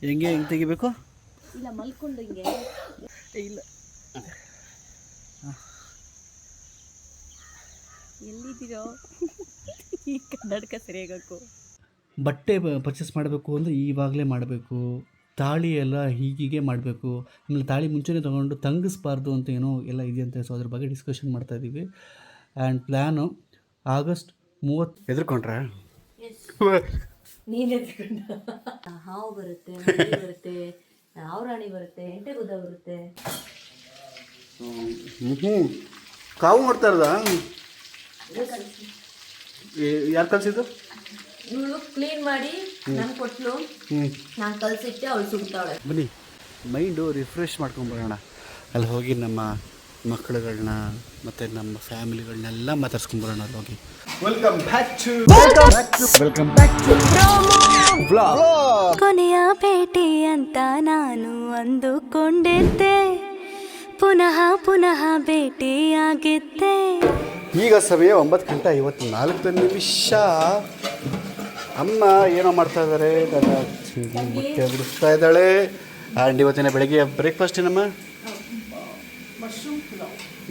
ಹೆಂಗೆ ತೆಗಿಬೇಕು? ಇಲ್ಲ ಮಲ್ಕೊಂಡು ಹಿಂಗೆ ಇಲ್ಲ ಎಲ್ಲಿದ್ದೀರೋ ಈ ಕನ್ನಡಕ ಸರಿಯಾಗಬೇಕು. ಬಟ್ಟೆ ಪರ್ಚೇಸ್ ಮಾಡಬೇಕು ಅಂದರೆ ಇವಾಗಲೇ ಮಾಡಬೇಕು. ತಾಳಿ ಎಲ್ಲ ಹೀಗೆ ಮಾಡಬೇಕು. ಆಮೇಲೆ ತಾಳಿ ಮುಂಚೆನೇ ತೊಗೊಂಡು ತಂಗಿಸ್ಬಾರ್ದು ಅಂತ ಏನೋ ಎಲ್ಲ ಇದೆಯಂತೆ. ಸೊ ಅದ್ರ ಬಗ್ಗೆ ಡಿಸ್ಕಷನ್ ಮಾಡ್ತಾಯಿದ್ದೀವಿ. And plan August 30. ಹೆದರ್ಕೊಂಡ್ರೆ ನೀನು ಹಾವು ಬರುತ್ತೆ, ಬರುತ್ತೆ, ಹಾವು ರಾಣಿ ಬರುತ್ತೆ, ಎಂಟೆ ಗುದ್ದ ಬರುತ್ತೆ. ಕಾವು ಮಾಡ್ತಾ ಇರೋದಾ? ಯಾರು ಕಲಿಸಿದ್ದು? ಇವಳು ಕ್ಲೀನ್ ಮಾಡಿ ನಾನು ಕೊಟ್ಲು, ನಾನು ಕಲ್ಸಿಟ್ಟೆ, ಅವಳು ಸುಡ್ತಾವಳೆ. ಬನ್ನಿ ಮೈಂಡು ರಿಫ್ರೆಶ್ ಮಾಡ್ಕೊಂಬರೋಣ. ಅಲ್ಲಿ ಹೋಗಿ ನಮ್ಮ ಮಕ್ಕಳುಗಳನ್ನ ಮತ್ತು ನಮ್ಮ ಫ್ಯಾಮಿಲಿಗಳನ್ನೆಲ್ಲ ಮಾತಾಡ್ಸ್ಕೊಂಬರೋಣ ಅಲ್ಲಿ ಹೋಗಿ. ವೆಲ್ಕಮ್ ಬ್ಯಾಕ್ ಟು ಕೊನೆಯ ಭೇಟಿ ಅಂತ ನಾನು ಅಂದುಕೊಂಡಿದ್ದೆ, ಪುನಃ ಪುನಃ ಭೇಟಿಯಾಗಿದ್ದೆ. ಈಗ ಸಮಯ 9:54. ಅಮ್ಮ ಏನೋ ಮಾಡ್ತಾ ಇದ್ದಾರೆ, ನನ್ನ ಮುಟ್ಟೆ ಬಿಡಿಸ್ತಾ ಇದ್ದಾಳೆ. ಆ್ಯಂಡ್ ಇವತ್ತಿನ ಬೆಳಗ್ಗೆ ಬ್ರೇಕ್ಫಾಸ್ಟ್ ಏನಮ್ಮ?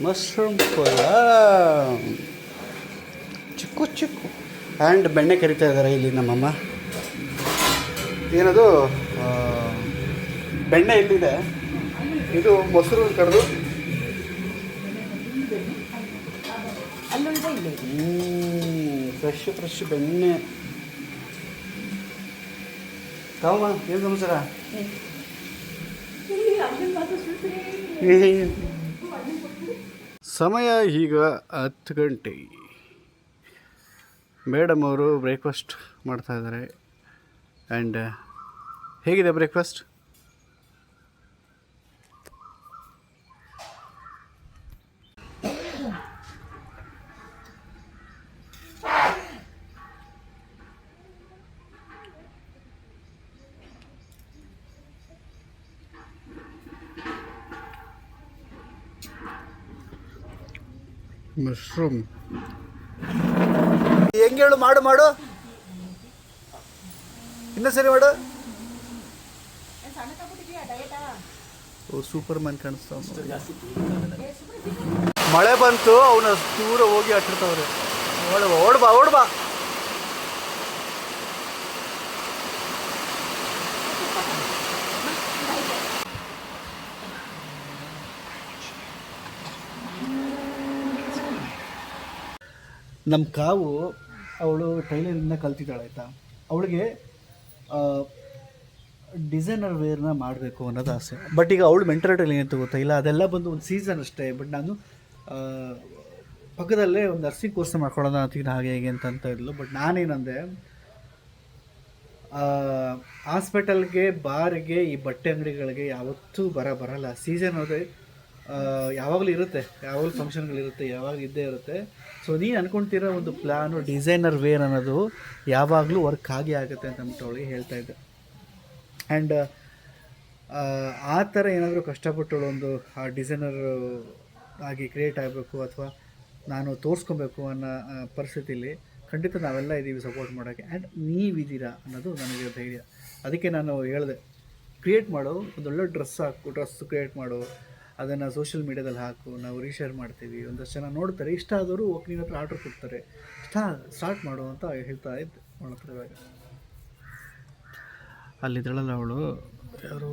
ಮಶ್ರೂಮ್ ಪುಲಾವ್, ಚಿಕ್ಕು ಚಿಕ್ಕು. ಆ್ಯಂಡ್ ಬೆಣ್ಣೆ ಕರಿತಾ ಇದ್ದಾರೆ ಇಲ್ಲಿ ನಮ್ಮಮ್ಮ. ಏನದು ಬೆಣ್ಣೆ ಇಲ್ಲಿದೆ, ಇದು ಮೊಸರು ಕರೆದು ಫ್ರೆಶ್ ಬೆಣ್ಣೆ. ತಾವಮ್ಮ ಏನು ಸಮಾಚಾರ? ಸಮಯ ಈಗ 10 ಗಂಟೆ. ಮೇಡಮ್ ಅವರು ಬ್ರೇಕ್ಫಾಸ್ಟ್ ಮಾಡ್ತಾಯಿದ್ದಾರೆ. ಆ್ಯಂಡ್ ಹೇಗಿದೆ ಬ್ರೇಕ್ಫಾಸ್ಟ್? ಮಶ್ರೂಮ್ ಹೆಂಗೆ ಹೇಳು? ಮಾಡು ಇನ್ನೂ ಸರಿ ಮಾಡು. ಓ ಸೂಪರ್ ಮ್ಯಾನ್ ಕಾಣಿಸ್ತಾವ. ಮಳೆ ಬಂತು, ಅವನ ದೂರ ಹೋಗಿ ಆಟಿರ್ತಾವ್ರೆ. ಓಡ್ಬಾ. ನಮ್ಮ ಕಾವು ಅವಳು ಟೈಲರಿಂದ ಕಲ್ತಿದ್ದಾಳೆ ಆಯಿತಾ. ಅವಳಿಗೆ ಡಿಸೈನರ್ ವೇರ್ನ ಮಾಡಬೇಕು ಅನ್ನೋದು ಆಸೆ. ಬಟ್ ಈಗ ಅವಳು ಮೆಂಟಾಲಿಟಿಯಲ್ಲಿ ಏನಂತ ಗೊತ್ತಾ, ಇಲ್ಲ ಅದೆಲ್ಲ ಬಂದು ಒಂದು ಸೀಸನ್ ಅಷ್ಟೇ. ಬಟ್ ನಾನು ಪಕ್ಕದಲ್ಲೇ ಒಂದು ನರ್ಸಿಂಗ್ ಕೋರ್ಸ್ ಮಾಡ್ಕೊಳ್ಳೋಣ ಅಂತೀನಿ, ಹಾಗೆ ಹೇಗೆ ಅಂತ ಇದ್ಲು. ಬಟ್ ನಾನೇನಂದೆ, ಹಾಸ್ಪಿಟಲ್ಗೆ, ಬಾರಿಗೆ, ಈ ಬಟ್ಟೆ ಅಂಗಡಿಗಳಿಗೆ ಯಾವತ್ತೂ ಬರಲ್ಲ. ಸೀಸನ್ ಹೋದರೆ ಯಾವಾಗಲೂ ಇರುತ್ತೆ, ಯಾವಾಗಲೂ ಫಂಕ್ಷನ್ಗಳಿರುತ್ತೆ, ಯಾವಾಗಲೂ ಇದ್ದೇ ಇರುತ್ತೆ. ಸೊ ನೀನು ಅಂದ್ಕೊಳ್ತಿರೋ ಒಂದು ಪ್ಲ್ಯಾನು ಡಿಸೈನರ್ ವೇರ್ ಅನ್ನೋದು ಯಾವಾಗಲೂ ವರ್ಕ್ ಆಗುತ್ತೆ ಅಂತ ಅಂದ್ಬಿಟ್ಟು ಅವಳಿಗೆ ಹೇಳ್ತಾಯಿದ್ದೆ. ಆ್ಯಂಡ್ ಆ ಥರ ಏನಾದರೂ ಕಷ್ಟಪಟ್ಟಳು ಒಂದು ಆ ಡಿಸೈನರ್ ಆಗಿ ಕ್ರಿಯೇಟ್ ಆಗಬೇಕು ಅಥವಾ ನಾನು ತೋರಿಸ್ಕೊಬೇಕು ಅನ್ನೋ ಪರಿಸ್ಥಿತಿಲಿ ಖಂಡಿತ ನಾವೆಲ್ಲ ಇದ್ದೀವಿ ಸಪೋರ್ಟ್ ಮಾಡೋಕ್ಕೆ. ಆ್ಯಂಡ್ ನೀವಿದ್ದೀರಾ ಅನ್ನೋದು ನನಗೆ ಧೈರ್ಯ. ಅದಕ್ಕೆ ನಾನು ಹೇಳಿದೆ, ಕ್ರಿಯೇಟ್ ಮಾಡು, ಒಂದೊಳ್ಳೆ ಡ್ರೆಸ್ ಕ್ರಿಯೇಟ್ ಮಾಡು, ಅದನ್ನು ಸೋಷಿಯಲ್ ಮೀಡ್ಯಾದಲ್ಲಿ ಹಾಕು, ನಾವು ರೀಶೇರ್ ಮಾಡ್ತೀವಿ, ಒಂದಷ್ಟು ಜನ ನೋಡ್ತಾರೆ, ಇಷ್ಟ ಆದವರು ನಿನ್ನ ಹತ್ರ ಆರ್ಡ್ರ್ ಕೊಡ್ತಾರೆ, ಸ್ಟಾರ್ಟ್ ಮಾಡು ಅಂತ ಹೇಳ್ತಾ ಇದ್ದೆ ಅವಳ ಹತ್ರ. ಇವಾಗ ಅಲ್ಲಿದ್ದಳಲ್ಲ ಅವಳು, ಯಾರು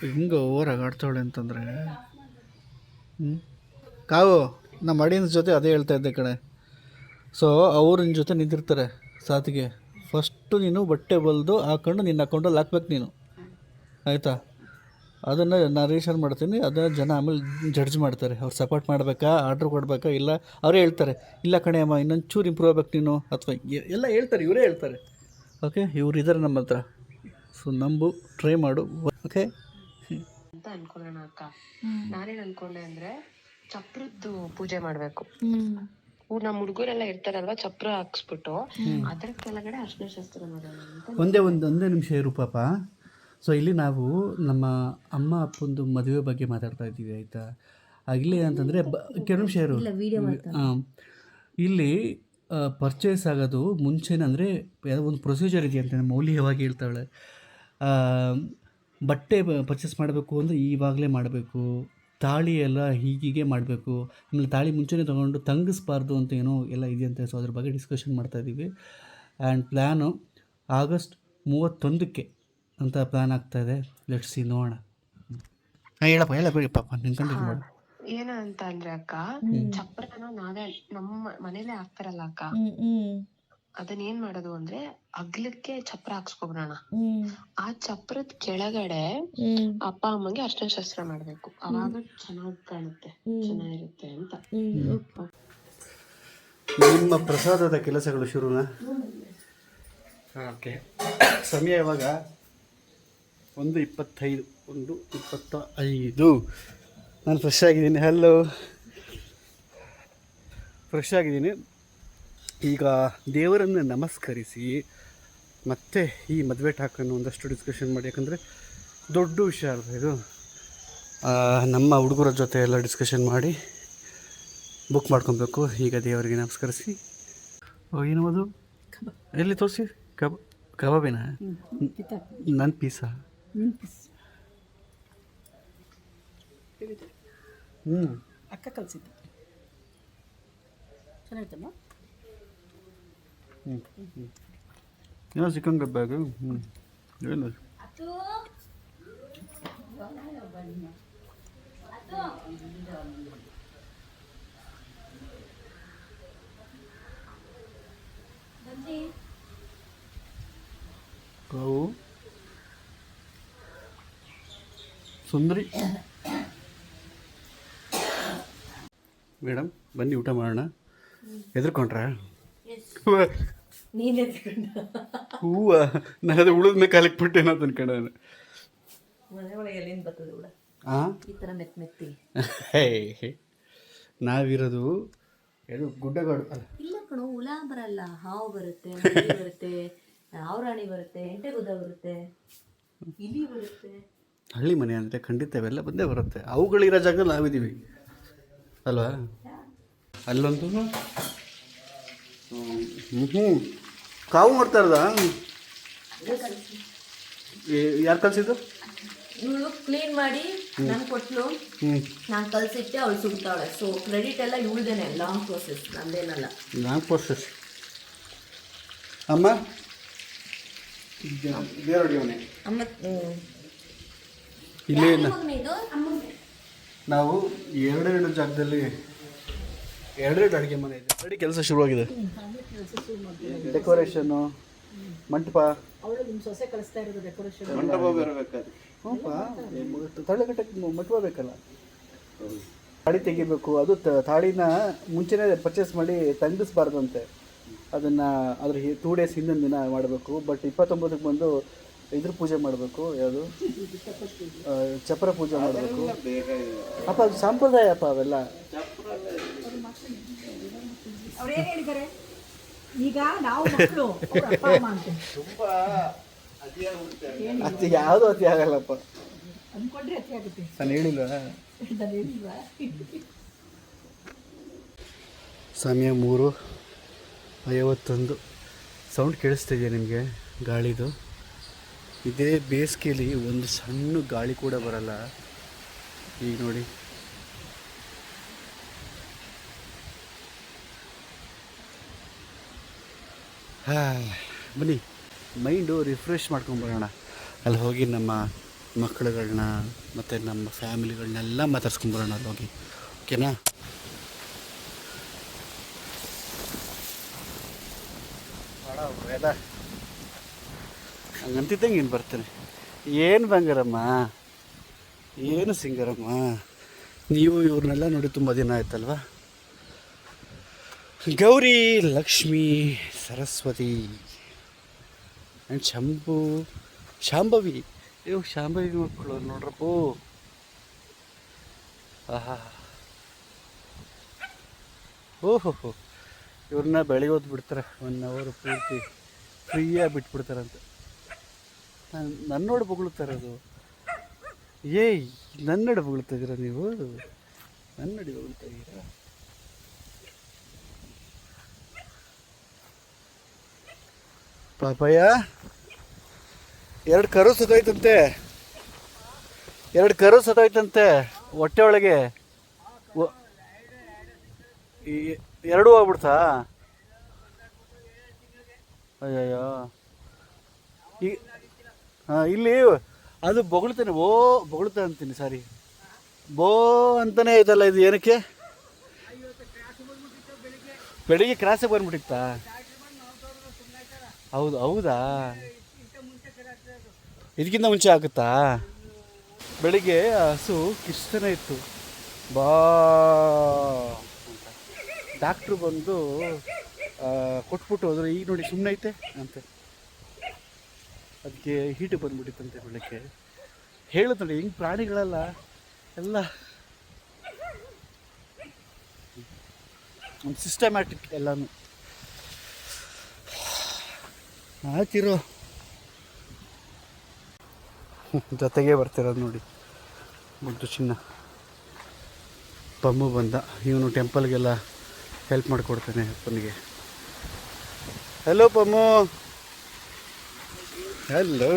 ಹಿಂಗೆ ಓವರಾಗಿ ಆಡ್ತಾವಳೆ ಅಂತಂದರೆ, ಕಾವು ನಮ್ಮ ಆಡಿಯನ್ಸ್ ಜೊತೆ ಅದೇ ಹೇಳ್ತಾ ಇದ್ದೆ ಕಣೆ. ಸೊ ಅವ್ರ ಜೊತೆ ನಿಂತಿರ್ತಾರೆ ಸಾತಿಗೆ, ಫಸ್ಟು ನೀನು ಬಟ್ಟೆ ಬಲ್ದು ಹಾಕೊಂಡು ನಿನ್ನ ಅಕೌಂಟಲ್ಲಿ ಹಾಕ್ಬೇಕು ನೀನು, ಆಯಿತಾ? ಅದನ್ನು ನಾನು ರೀಶೇರ್ ಮಾಡ್ತೀನಿ, ಅದನ್ನು ಜನ ಆಮೇಲೆ ಜಡ್ಜ್ ಮಾಡ್ತಾರೆ. ಅವ್ರು ಸಪೋರ್ಟ್ ಮಾಡಬೇಕಾ, ಆರ್ಡ್ರ್ ಕೊಡಬೇಕಾ, ಇಲ್ಲ ಅವರೇ ಹೇಳ್ತಾರೆ, ಇಲ್ಲ ಕಣೆ ಅಮ್ಮ ಇನ್ನೊಂದು ಚೂರು ಇಂಪ್ರೂವ್ ಆಗ್ಬೇಕು ನೀನು, ಅಥವಾ ಎಲ್ಲ ಹೇಳ್ತಾರೆ, ಇವರೇ ಹೇಳ್ತಾರೆ. ಓಕೆ, ಇವ್ರು ಇದ್ದಾರೆ ನಮ್ಮ ಹತ್ರ. ಸೊ ನಂಬು, ಟ್ರೈ ಮಾಡು. ಓಕೆ ಅಂತ ಅನ್ಕೊಳ್ಳೋಣ ಅಕ್ಕ. ನಾನೇನು ಅನ್ಕೊಂಡೆ ಅಂದರೆ ಚಪ್ರದ್ದು ಪೂಜೆ ಮಾಡಬೇಕು. ನಮ್ಮ ಹುಡುಗರೆಲ್ಲ ಇರ್ತಾರಲ್ವ, ಚಪ್ರ ಹಾಕ್ಸ್ಬಿಟ್ಟು ಅದ್ರ ಕೆಳಗಡೆ ಅರ್ಶಿನ ಶಾಸ್ತ್ರ ಮಾಡೋಣ ಅಂತ. ಒಂದೇ ನಿಮಿಷ ಇರು ಪಾಪ. ಸೊ ಇಲ್ಲಿ ನಾವು ನಮ್ಮ ಅಮ್ಮ ಅಪ್ಪಂದು ಮದುವೆ ಬಗ್ಗೆ ಮಾತಾಡ್ತಾ ಇದ್ದೀವಿ, ಆಯಿತಾ? ಇಲ್ಲಿ ಅಂತಂದರೆ ಕೆಲವು ನಿಮಿಷ ಇರು. ಇಲ್ಲಿ ಪರ್ಚೇಸ್ ಆಗೋದು ಮುಂಚೆನೇ ಅಂದರೆ ಯಾವುದೋ ಒಂದು ಪ್ರೊಸೀಜರ್ ಇದೆಯಂತೆ, ಮೌಲ್ಯವಾಗಿ ಹೇಳ್ತಾಳೆ. ಬಟ್ಟೆ ಪರ್ಚೇಸ್ ಮಾಡಬೇಕು ಅಂದರೆ ಈವಾಗಲೇ ಮಾಡಬೇಕು, ತಾಳಿ ಎಲ್ಲ ಹೀಗೀಗೆ ಮಾಡಬೇಕು, ಆಮೇಲೆ ತಾಳಿ ಮುಂಚೆನೇ ತೊಗೊಂಡು ತಂಗಿಸ್ಬಾರ್ದು ಅಂತ ಏನೋ ಎಲ್ಲ ಇದೆಯಂತೆ. ಸೊ ಅದ್ರ ಬಗ್ಗೆ ಡಿಸ್ಕಷನ್ ಮಾಡ್ತಾಯಿದ್ದೀವಿ. ಆ್ಯಂಡ್ ಪ್ಲ್ಯಾನು ಆಗಸ್ಟ್ 31ಕ್ಕೆ ಅಂತ ಪ್ಲ್ಯಾನ್ ಆಗ್ತಾಯಿದೆ. ಲೆಟ್ಸ್ ಸಿ, ನೋಡೋಣ. ಹೇಳಪ್ಪ ಪಾಪ ನಿನ್ಕೊಂಡು ಮಾಡು. ಏನ ಅಂತ ಅಂದ್ರೆ ಅಕ್ಕ, ಚಪ್ರನ ನಾವೇ ನಮ್ಮ ಮನೇಲೆ ಹಾಕ್ತಾರಲ್ಲ ಅಕ್ಕ, ಅದನ್ನ ಏನ್ ಮಾಡೋದು ಅಂದ್ರೆ ಅಗ್ಲಕ್ಕೆ ಚಪ್ರ ಹಾಕ್ಸ್ಕೊಬಿಡೋಣ. ಆ ಚಪ್ರದ ಕೆಳಗಡೆ ಅಪ್ಪ ಅಮ್ಮಗೆ ಅರ್ಶಿನ ಶಾಸ್ತ್ರ ಮಾಡ್ಬೇಕು. ಅವಾಗ ಚೆನ್ನಾಗ್ ಕಾಣುತ್ತೆ, ಚೆನ್ನಾಗಿರುತ್ತೆ ಅಂತ. ನಿಮ್ಮ ಪ್ರಸಾದದ ಕೆಲಸಗಳು ಶುರುನಾ? ಓಕೆ. ಸಮಯ ಇವಾಗ 1:25. ನಾನು ಫ್ರೆಶ್ ಆಗಿದ್ದೀನಿ. ಹಲೋ, ಫ್ರೆಶ್ ಆಗಿದ್ದೀನಿ. ಈಗ ದೇವರನ್ನು ನಮಸ್ಕರಿಸಿ ಮತ್ತೆ ಈ ಮದುವೆ ಟಾಕನ್ನು ಒಂದಷ್ಟು ಡಿಸ್ಕಷನ್ ಮಾಡಿ, ಯಾಕಂದರೆ ದೊಡ್ಡ ವಿಷಯ ಅಲ್ವ ಇದು. ನಮ್ಮ ಹುಡುಗರ ಜೊತೆ ಎಲ್ಲ ಡಿಸ್ಕಷನ್ ಮಾಡಿ ಬುಕ್ ಮಾಡ್ಕೊಬೇಕು. ಈಗ ದೇವರಿಗೆ ನಮಸ್ಕರಿಸಿ. ಏನದು ಎಲ್ಲಿ ತೋರಿಸಿ? ಕಬಾಬಿನ ನನ್ನ ಪೀಸಾ? ಅಕ್ಕ ಕಲಿಸಿದ್ದು ಚೆನ್ನಾಗಿತ್ತಮ್ಮ. ಏನೋ ಚಿಕನ್ ಬ್ಯಾಗ್. ಏನು ಅವು ಸುಂದರಿ ಮೇಡಮ್, ಬನ್ನಿ ಊಟ ಮಾಡೋಣ. ಹೆದರ್ಕೊಂಡ್ರ? ಹೂವ ನಾನು ಉಳಿದ ಮೇಲೆ ಕಾಲಿಗೆ ಬಿಟ್ಟೇನೋ ಅನ್ಕೊಂಡ. ಮನೆ ಒಳಗೆ ಎಲ್ಲಿಂದ ಬರ್ತದೆ ಹುಳ ಈ ಥರ ಮೆತ್ತಿ? ನಾವಿರೋದು ಇದು ಗುಡ್ಡಗಾಡು ಅಲ್ಲ. ಇಲ್ಲ ಕಣೋ, ಹುಳ ಬರಲ್ಲ, ಹಾವು ಬರುತ್ತೆ, ಮರಿ ಬರುತ್ತೆ, ಅವರಾಣಿ ಬರುತ್ತೆ, ಎಂಟೆಗುದ ಬರುತ್ತೆ, ಇಲಿ ಬರುತ್ತೆ. ಹಳ್ಳಿ ಮನೆ ಅಂದರೆ ಖಂಡಿತ ಇವೆಲ್ಲ ಬಂದೇ ಬರುತ್ತೆ. ಅವುಗಳಿರೋ ಜಾಗದಲ್ಲಿ ನಾವಿದ್ದೀವಿ ಅಲ್ವಾ? ಅಲ್ಲೊಂದು ಕಾವು ಮಾಡ್ತಾ ಇರೋದಾ? ಯಾರು ಕಲಿಸಿದ್ದು? ಇವಳು ಕ್ಲೀನ್ ಮಾಡಿ ನಾನು ಕೊಟ್ಲು, ನಾನು ಕಲ್ಸಿಟ್ಟೆ, ಅವಳು ಸುಡ್ತಾವಳೆ. ಸೊ ಕ್ರೆಡಿಟ್ ಎಲ್ಲ ಇವಳ್ದೇನೆ, ಲಾಂಗ್ ಪ್ರೋಸೆಸ್, ನಂದೇನಲ್ಲ. Long process. ಅಮ್ಮ ಬೇರೊಡಿಯವನೇ ಅಮ್ಮ ಇಲ್ಲಿ ಇದು ನಾವು ಎರಡೆರಡು ಜಾಗದಲ್ಲಿ ಎರಡೆರಡು ಅಡುಗೆ ಮನೆ ಇದೆ. ರೆಡಿ ಕೆಲಸ ಶುರುವಾಗಿದೆ. ಡೆಕೋರೇಷನ್ನು, ಮಂಟಪ, ಅವಳು ನಿಮ್ಮ ಸೊಸೆ ಕಳಿಸ್ತಾ ಇರೋದು ಡೆಕೋರೇಷನ್. ಮಂಟಪ ಬರಬೇಕಾದ್ರೆ ಹ್ಞೂಪ್ಪ, ತಳ್ಳೆಗಟ್ಟಕ್ಕೆ ಮಂಟಪ ಬೇಕಲ್ಲ. ತಾಳಿ ತೆಗಿಬೇಕು. ಅದು ತಾಳಿನ ಮುಂಚೆನೇ ಪರ್ಚೇಸ್ ಮಾಡಿ ತಂಗಿಸ್ಬಾರ್ದಂತೆ. ಅದನ್ನು ಅದ್ರ 2 days ಹಿಂದಿನ ದಿನ ಮಾಡಬೇಕು. ಬಟ್ 29ಕ್ಕೆ ಬಂದು ಇದ್ರ ಪೂಜೆ ಮಾಡಬೇಕು. ಯಾವುದು ಚಪ್ರ ಪೂಜೆ ಮಾಡಬೇಕು. ಅಪ್ಪ ಅದು ಸಂಪ್ರದಾಯ ಅಪ್ಪ, ಅವೆಲ್ಲ. ಅವ್ರು ಏನು ಹೇಳಿದ್ದಾರೆ ಈಗ? ನಾವು ಮಕ್ಕಳು, ಅಪ್ಪ ಅಮ್ಮ ಅಂತ ಅತಿ ಯಾವುದೂ ಅತಿ ಆಗಲ್ಲಪ್ಪ ಅಂದ್ಕೊಂಡ್ರೆ ಅತಿ ಆಗುತ್ತೆ. ನಾನು ಹೇಳಿಲ್ವಾ? ಸಮಯ 3:51. ಸೌಂಡ್ ಕೇಳಿಸ್ತಾ ಇದೆಯಾ ನಿಮಗೆ? ಗಾಳಿದು. ಇದೇ ಬೇಸಿಗೆಯಲ್ಲಿ ಒಂದು ಸಣ್ಣ ಗಾಳಿ ಕೂಡ ಬರಲ್ಲ. ಈಗ ನೋಡಿ, ಬನ್ನಿ ಮೈಂಡು ರಿಫ್ರೆಶ್ ಮಾಡ್ಕೊಂಬರೋಣ. ಅಲ್ಲಿ ಹೋಗಿ ನಮ್ಮ ಮಕ್ಕಳುಗಳನ್ನ ಮತ್ತು ನಮ್ಮ ಫ್ಯಾಮಿಲಿಗಳನ್ನೆಲ್ಲ ಮಾತಾಡ್ಸ್ಕೊಂಬರೋಣ ಅಲ್ಲಿ ಹೋಗಿ. ಓಕೆನಾ? ಹಂಗಂತಿದ್ದಂಗೆ ಏನು ಬರ್ತೇನೆ. ಏನು ಬಂಗಾರಮ್ಮ, ಏನು ಸಿಂಗಾರಮ್ಮ, ನೀವು ಇವ್ರನ್ನೆಲ್ಲ ನೋಡಿ ತುಂಬ ದಿನ ಆಯ್ತಲ್ವ. ಗೌರಿ, ಲಕ್ಷ್ಮಿ, ಸರಸ್ವತಿ ಆ್ಯಂಡ್ ಶಾಂಭವಿ. ಶಾಂಭವಿ ಮಕ್ಕಳು ನೋಡ್ರಪ್ಪ. ಆಹಾ, ಓಹೋ, ಇವ್ರನ್ನ ಬೆಳಿಗ್ಗೆ ಹೊತ್ತು ಬಿಡ್ತಾರೆ. 1 hour ಪೂರ್ತಿ ಫ್ರೀಯಾಗಿ ಬಿಟ್ಬಿಡ್ತಾರಂತ. ನನ್ನ ನೋಡಿ ಬೊಗಳುತ್ತಾರೆ ಅದು. ನನ್ನ ನೋಡಿ ಬೊಗಳ್ತಾ ಇದ್ದೀರಾ ನೀವು? ನನ್ನ ನೋಡಿ ಬೊಗಳ್ತಾ ಇದ್ದೀರಾ? ಪಾಪಯ್ಯ 2 ಕರು ಸತ್ತೋಯ್ತಂತೆ, 2 ಕರು ಸತ್ತೋಯ್ತಂತೆ ಹೊಟ್ಟೆ ಒಳಗೆ. 2 ಹೋಗ್ಬಿಡ್ತಾ? ಅಯ್ಯಯ್ಯೋ. ಈ ಇಲ್ಲಿ ಅದು ಬೊಗಳ್ತಾನೆ, ಬೊಗಳ್ತಾ ಅಂತೀನಿ, ಸಾರಿ, ಬೋ ಅಂತಲೇ ಐತಲ್ಲ ಇದು. ಏನಕ್ಕೆ ಬೆಳಿಗ್ಗೆ ಕ್ರಾಸಿಗೆ ಬಂದ್ಬಿಟ್ಟಿತ್ತಾ? ಹೌದಾ? ಇದಕ್ಕಿಂತ ಮುಂಚೆ ಆಗುತ್ತಾ? ಬೆಳಿಗ್ಗೆ ಹಸು ಕಿಷ್ಟನೇ ಇತ್ತು, ಬಾ ಅಂತ. ಡಾಕ್ಟ್ರು ಬಂದು ಕೊಟ್ಬಿಟ್ಟು ಹೋದ್ರು. ಈಗ ನೋಡಿ ಸುಮ್ಮನೆ ಐತೆ ಅಂತೆ. ಅದಕ್ಕೆ ಹೀಟು ಬಂದ್ಬಿಟ್ಟಿತ್ತಂತೆ ಬೆಳಗ್ಗೆ. ಹೇಳುತ್ತೆ ನೋಡಿ, ಹಿಂಗೆ ಪ್ರಾಣಿಗಳೆಲ್ಲ ಎಲ್ಲ ಸಿಸ್ಟಮ್ಯಾಟಿಕ್ ಎಲ್ಲನೂ. ಆಯ್ತಿರೋ ಜೊತೆಗೆ ಬರ್ತಿರೋದು ನೋಡಿ ಮುದ್ದು ಚಿನ್ನ. ಪಮ್ಮು ಬಂದ, ಇವನು ಟೆಂಪಲ್ಗೆಲ್ಲ ಹೆಲ್ಪ್ ಮಾಡಿಕೊಡ್ತಾನೆ ಅಪ್ಪನಿಗೆ. ಹಲೋ ಪಮ್ಮು. ಹಲೋ.